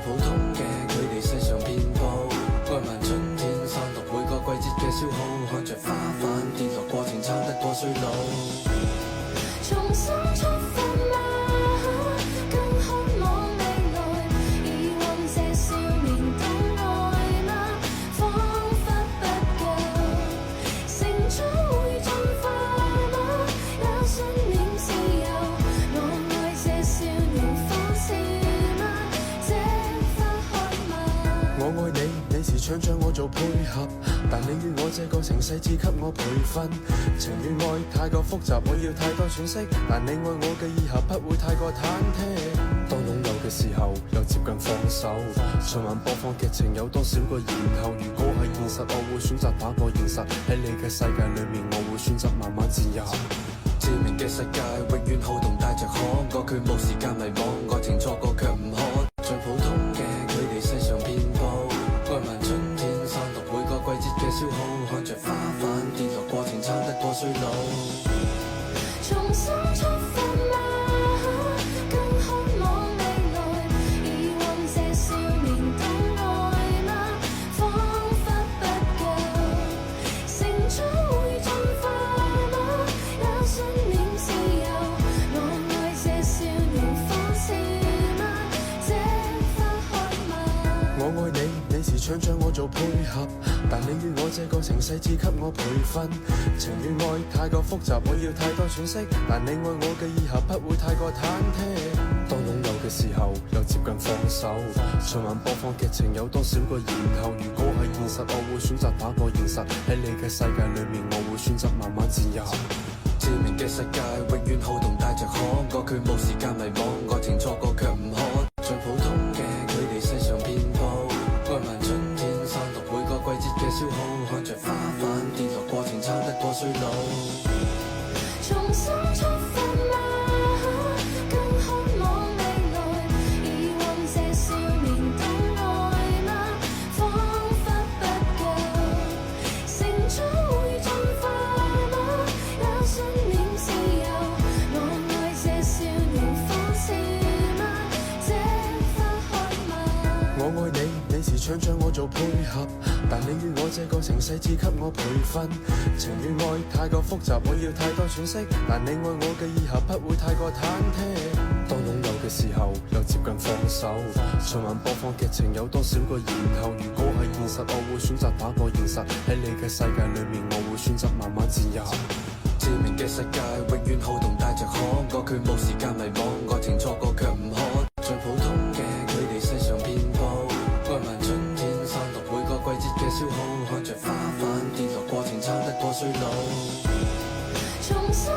普通嘅佢哋世上遍佈，愛問春天散落每個季節嘅消耗，看着花瓣跌落過程撐得過衰老。重新出發嗎？更渴望未來，以往這少年的愛嗎？彷彿不夠，成長會進化嗎？也信念自由，我愛這少年方式嗎？這份渴望。我愛你，你時常將我做配合，但你與我這個城市只給我培訓。情與愛太過複雜，我要太多詮釋，但你愛我嘅以後不會太過忐忑。當擁有嘅時候，又接近放手。循環播放劇情有多少個然後？如果係現實，我會選擇打破現實。喺你嘅世界裏面，我會選擇慢慢自由。致命嘅世界永遠好動帶着可愛，佢冇時間迷惘，愛情錯過卻唔可。最普通嘅佢哋世上遍佈，愛問春天散落每個季節嘅消耗，看着花瓣跌落過程撐得過衰老。重新出發嗎？更渴望未來，以往這少年的愛嗎？彷彿不夠，成長會進化嗎？也信念自由，我愛這少年方式嗎？這份渴望。我愛你，你時常將我做配合，但你與我這個城市只給我培訓。情與愛太過複雜，我要太多詮釋，但你愛我嘅以後不會太過忐忑。當擁有嘅時候，又接近放手。循環播放劇情有多少個然後？如果係現實，我會選擇打破現實。喺你嘅世界裏面，我會選擇慢慢自由。致命嘅世界永遠好動帶着可愛，佢冇時間迷惘，愛情錯過卻唔可。最普通嘅佢哋世上遍佈，愛問春天散落每個季節嘅消耗，看着花瓣跌落過程撐得過衰老。重新出發嗎？更渴望未來，以往這少年的愛嗎？彷彿不夠，成長會進化嗎？也信念自由，我愛這少年方式嗎？這份渴望。我愛你，你時常將我做配合，但你與我這個城市只給我培訓。情與愛太過複雜，我要太多詮釋，但你愛我嘅以後不會太過忐忑。當擁有嘅時候，又接近放手。循環播放劇情有多少個然後？如果係現實，我會選擇打破現實。喺你嘅世界裏面，我會選擇慢慢自由。致命嘅世界永遠好動帶着可愛，佢冇時間迷惘，愛情錯過卻唔可。最普通嘅佢哋世上遍佈，愛問春天散落每個季節嘅消耗，看着花瓣跌落過程撐得過衰老。重新